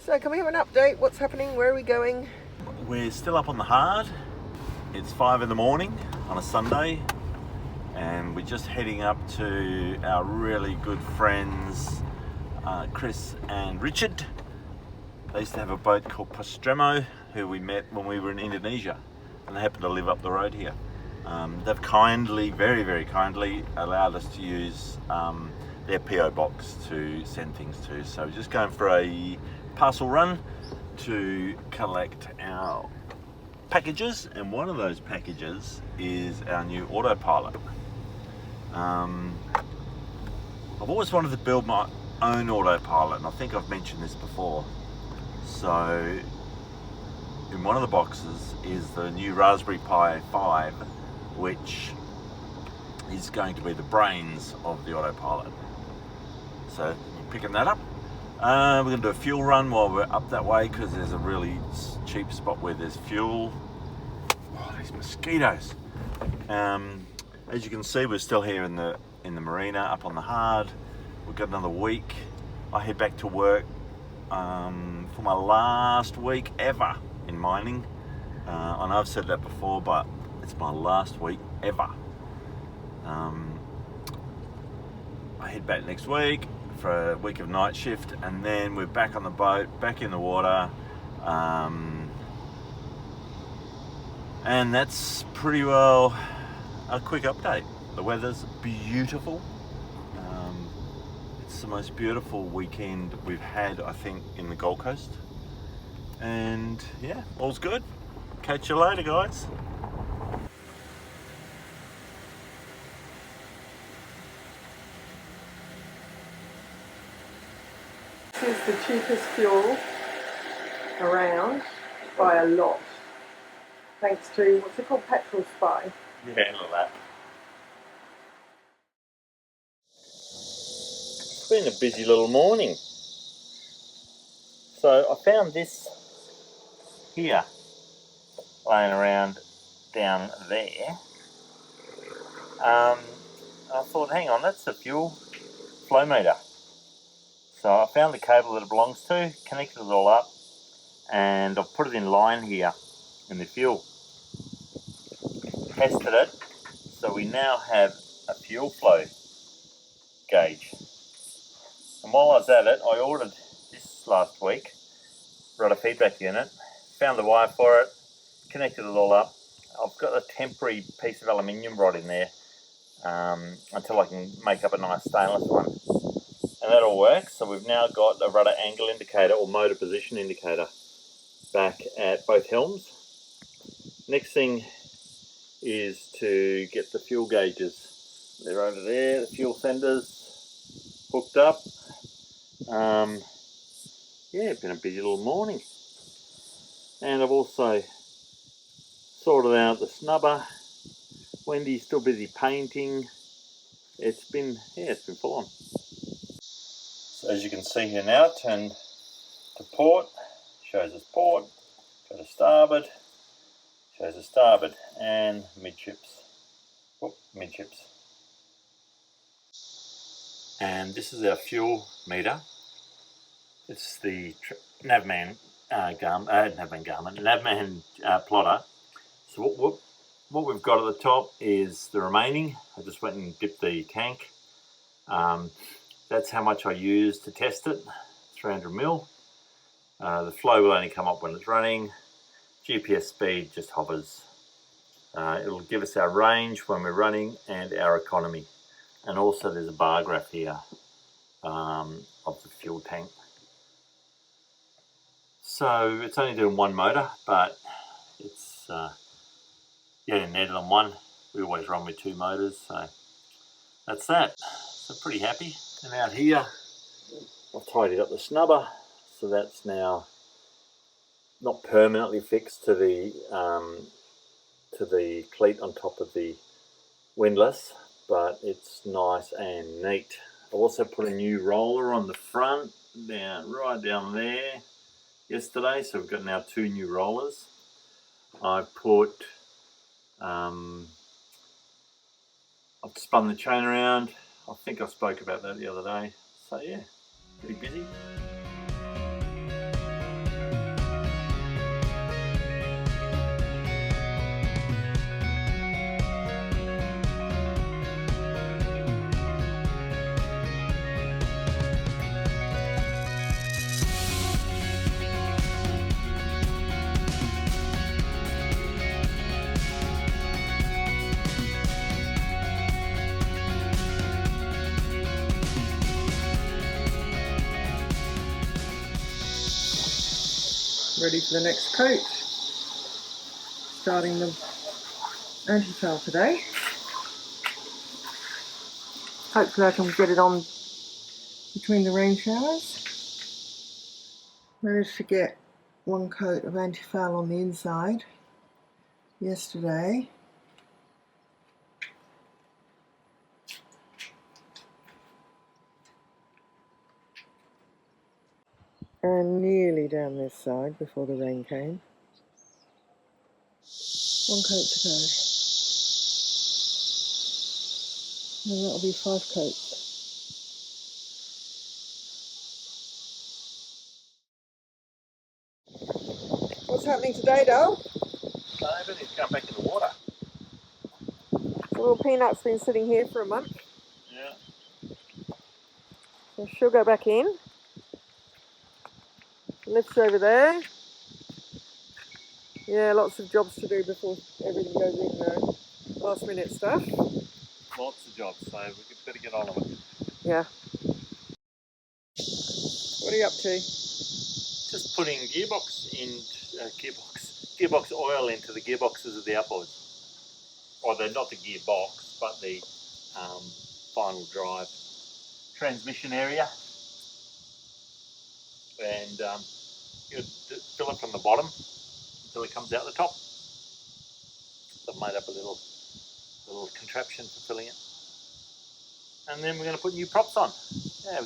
So can we have an update? What's happening? Where are we going? We're still up on the hard. It's 5 in the morning on a Sunday, and we're just heading up to our really good friends Chris and Richard. They used to have a boat called Postremo, who we met when we were in Indonesia, and they happen to live up the road here. They've kindly, very, very kindly allowed us to use their PO box to send things to. So we're just going for a parcel run to collect our packages, and one of those packages is our new autopilot. I've always wanted to build my own autopilot, and I think I've mentioned this before. So in one of the boxes is the new Raspberry Pi 5, which is going to be the brains of the autopilot. So we're picking that up. We're going to do a fuel run while we're up that way, because there's a really cheap spot where there's fuel. Oh, these mosquitoes. As you can see, we're still here in the marina up on the hard. We've got another week. I head back to work for my last week ever in mining. I know I've said that before, but it's my last week ever. I head back next week for a week of night shift, and then we're back on the boat, back in the water, and that's pretty well a quick update. The weather's beautiful. It's the most beautiful weekend we've had, I think, in the Gold Coast, and yeah, all's good. Catch you later, guys. This is the cheapest fuel around by a lot, thanks to, what's it called, Petrol Spy. Yeah, look at that. It's been a busy little morning. So I found this here, laying around down there. I thought, hang on, that's the fuel flow meter. So I found the cable that it belongs to, connected it all up, and I've put it in line here in the fuel. Tested it, so we now have a fuel flow gauge. And while I was at it, I ordered this last week, rudder feedback unit, found the wire for it, connected it all up. I've got a temporary piece of aluminium rod in there until I can make up a nice stainless one. And that all works, so we've now got a rudder angle indicator or motor position indicator back at both helms. Next thing is to get the fuel gauges. They're over there, the fuel senders hooked up. Yeah, it's been a busy little morning. And I've also sorted out the snubber. Wendy's still busy painting. It's been full on. So as you can see here now, turn to port, shows us port, go to starboard, shows us starboard, and midships. Whoop, midships. And this is our fuel meter. It's the Navman plotter. So what we've got at the top is the remaining. I just went and dipped the tank. That's how much I use to test it, 300 mil. The flow will only come up when it's running. GPS speed just hovers. It'll give us our range when we're running and our economy. And also there's a bar graph here of the fuel tank. So it's only doing one motor, but it's netted on one. We always run with two motors, so that's that. So pretty happy. And out here, I've tidied up the snubber, so that's now not permanently fixed to the cleat on top of the windlass, but it's nice and neat. I also put a new roller on the front, right down there yesterday, so we've got now 2 new rollers. I put, I've spun the chain around. I think I spoke about that the other day. So yeah, pretty busy. ready for the next coat. Starting the Antifoul today. Hopefully I can get it on between the rain showers. Managed to get one coat of Antifoul on the inside yesterday. And nearly down this side before the rain came. One coat to go. And that'll be 5 coats. What's happening today, Dale? Everything's come back in the water. The little peanut's been sitting here for a month. Yeah. So she'll go back in. Lift's over there. Yeah, lots of jobs to do before everything goes in though. Last minute stuff. Lots of jobs, so we better get on with it. Yeah. What are you up to? Just putting gearbox oil into the gearboxes of the outboards. Or they're not the gearbox, but the final drive transmission area. And you fill it from the bottom until it comes out the top. So I've made up a little contraption for filling it. And then we're going to put new props on. Yeah,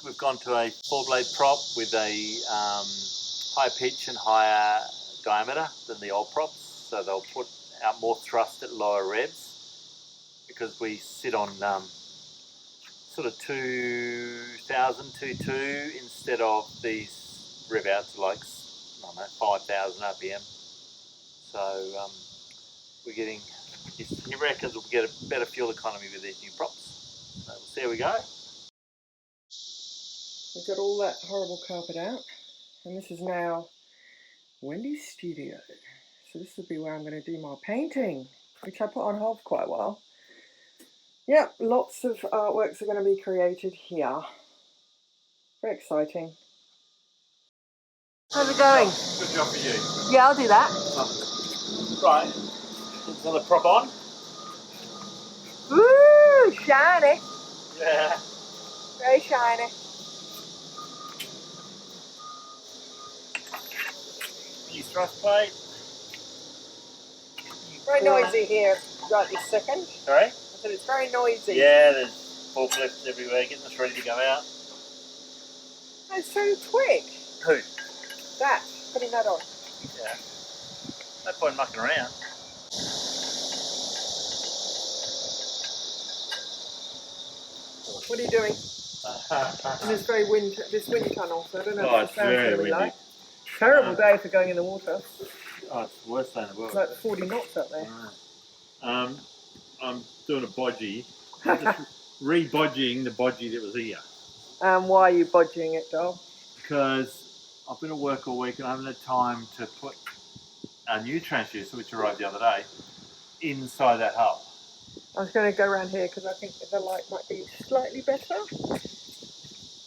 we've gone to a 4-blade prop with a higher pitch and higher diameter than the old props, so they'll put out more thrust at lower revs, because we sit on sort of 2000, 2.2 instead of these rev outs to like, I don't know, 5,000 RPM. So we're getting, he reckons we'll get a better fuel economy with these new props. So we'll see how we go. We've got all that horrible carpet out, and this is now Wendy's studio. So this will be where I'm going to do my painting, which I put on hold for quite a while. Yep, lots of artworks are going to be created here. Very exciting. How's it going? Good job for you. Yeah, I'll do that. Right, another prop on. Woo, shiny. Yeah. Very shiny. New thrust plate. Very noisy here right this second. Sorry? I said it's very noisy. Yeah, there's forklifts everywhere getting us ready to go out. It's so quick. Who? That, putting that on. Yeah. No point mucking around. What are you doing? In this very wind tunnel, so I don't know Oh, if it's the sound's very going to be windy. like. Terrible day for going in the water. Oh, it's the worst day in the world. It's like 40 knots out there. I'm doing a bodgy. I'm just re-bodging the bodgy that was here. Why are you bodging it, doll? Because I've been at work all week and I haven't had time to put our new transducer, which arrived the other day, inside that hull. I was going to go around here because I think the light might be slightly better.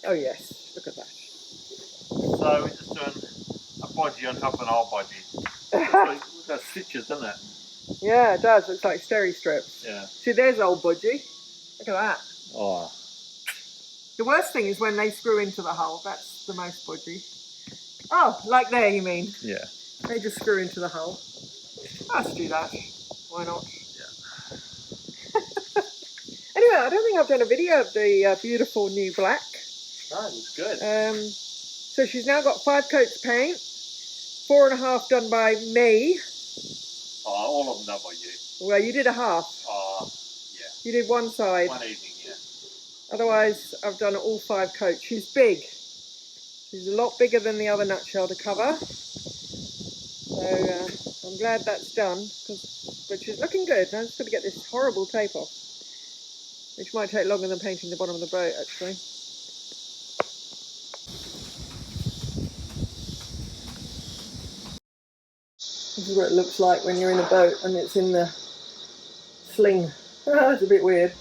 Oh yes, look at that. So we're just doing a bodgy on top of an old bodgy. It's got stitches, doesn't it? Yeah, it does. Looks like steri strips. Yeah. See, there's old budgie. Look at that. Oh. The worst thing is when they screw into the hull. That's the most budgie. Oh, like there, you mean? Yeah. They just screw into the hull. Let's do that. Why not? Yeah. Anyway, I don't think I've done a video of the beautiful new black. No, it looks good. So she's now got 5 coats of paint, 4.5 done by me. Oh, all of them done by you. Well, you did a half. Yeah. You did one side. One evening, yeah. Otherwise, I've done all 5 coats. She's big. She's a lot bigger than the other nutshell to cover. So I'm glad that's done. But she's looking good. I'm just going to get this horrible tape off, which might take longer than painting the bottom of the boat, actually. This is what it looks like when you're in a boat and it's in the sling. It's a bit weird.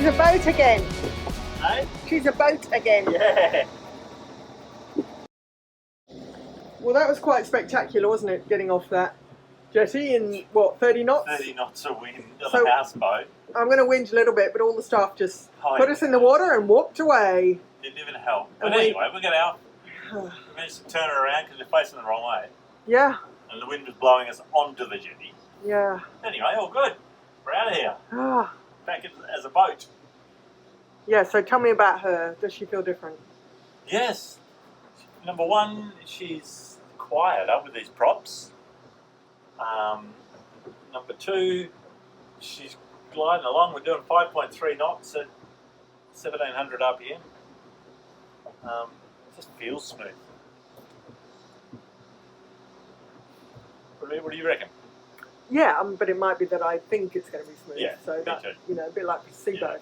She's a boat again. Hey? She's a boat again. Yeah. Well, that was quite spectacular, wasn't it? Getting off that jetty in what, 30 knots? 30 knots of wind on So- a houseboat. I'm going to whinge a little bit, but all the staff just Oh, put yeah. us in the water and walked away. Didn't even help. And But we- anyway, we got out. We managed to turn her around because we're facing the wrong way. Yeah, And the wind was blowing us onto the jetty. yeah. Anyway, all good. We're out of here. Ah. Back as a boat. Yeah, so tell me about her. Does she feel different? Yes. Number one, she's quieter with these props. Number two, she's gliding along. We're doing 5.3 knots at 1700 RPM. It just feels smooth. What do you reckon? Yeah, but it might be that I think it's going to be smooth. Yeah, so me that, too. you know, a bit like placebo. Yeah.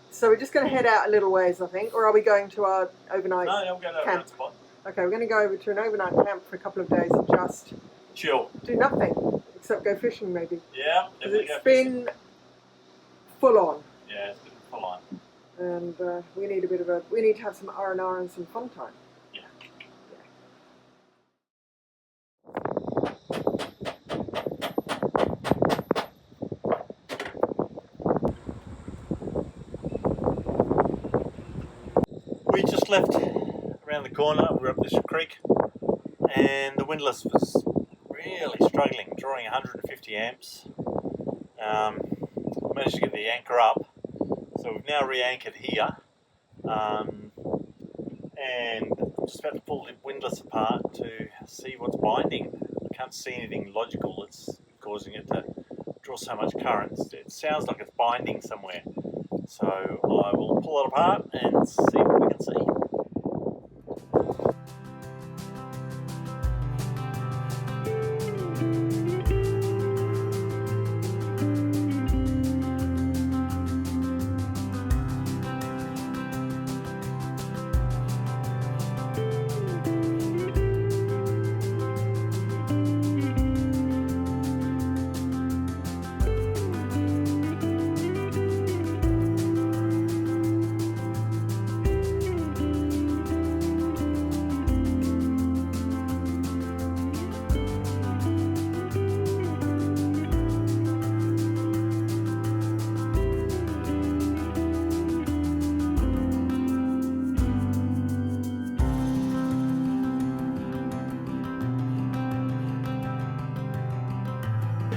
So we're just going to head out a little ways, I think, or are we going to our overnight? No, we'll go to camp. that spot. Okay, we're going to go over to an overnight camp for a couple of days and just Chill. do nothing except go fishing, maybe. Yeah, 'Cause definitely go it's fishing. been full on, Yeah, it's been full on. and we need to have some R&R and some fun time. Yeah. We just left around the corner. We're up this creek, and the Windlass was really struggling, drawing 150 amps. Managed to get the anchor up, so we've now re-anchored here, and I'm just about to pull the Windlass apart to see what's binding. I can't see anything logical that's causing it to draw so much current. It sounds like it's binding somewhere, so I will pull it apart and see what we can see.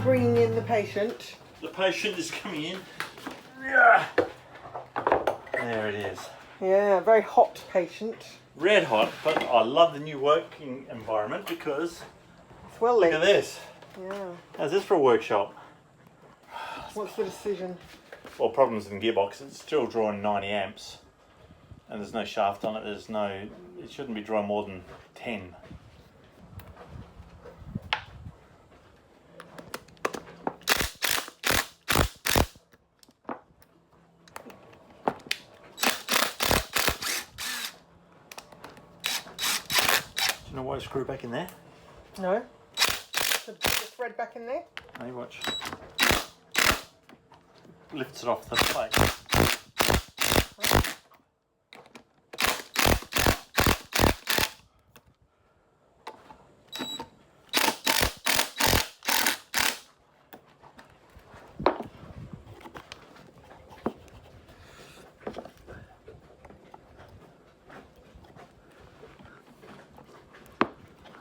Bringing in the patient. The patient is coming in. Yeah. There it is. Yeah, very hot patient. Red hot, but I love the new working environment because It's well look lit. at this. Yeah. How's this for a workshop? What's the decision? Well, problems in gearbox. It's still drawing 90 amps, and there's no shaft on it. It shouldn't be drawing more than 10. Do you know why I screw back in there? No. Put the thread back in there. Hey, watch. Lifts it off the plate.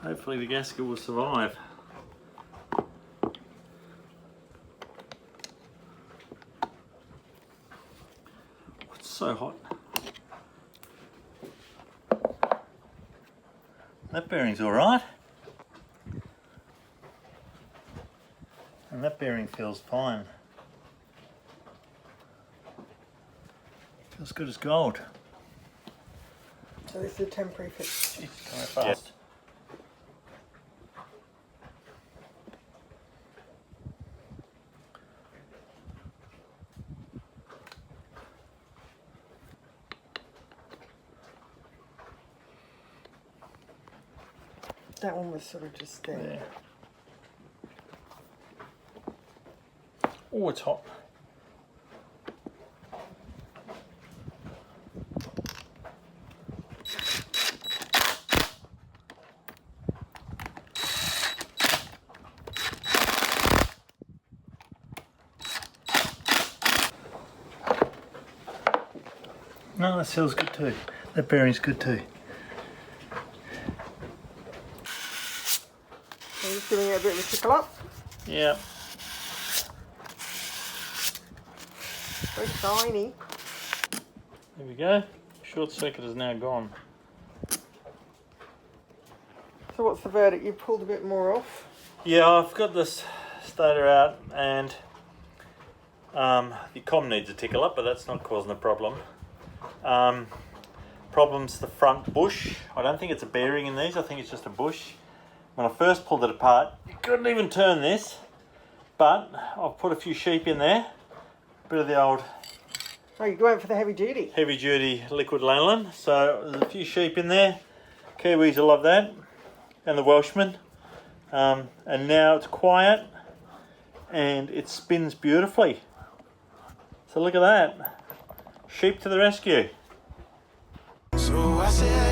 Hopefully the gasket will survive. It's so hot. That bearing's alright. And that bearing feels fine. Feels good as gold. So this is a temporary fix. Jeez, coming fast. That one was sort of just there. Oh, it's hot. No, that seal's good too. That bearing's good too. I'm just giving it a bit of a tickle up. Yeah. Very shiny. There we go. Short circuit is now gone. So what's the verdict? You pulled a bit more off. Yeah, I've got this stator out and the comm needs a tickle up, but that's not causing a problem. Problem's the front bush. I don't think it's a bearing in these, I think it's just a bush. When I first pulled it apart, you couldn't even turn this, but I've put a few sheep in there. Bit of the old Oh, you're going for the heavy duty. heavy duty liquid lanolin. So there's a few sheep in there. Kiwis will love that, and the Welshmen. And now it's quiet and it spins beautifully. So look at that. Sheep to the rescue. So I said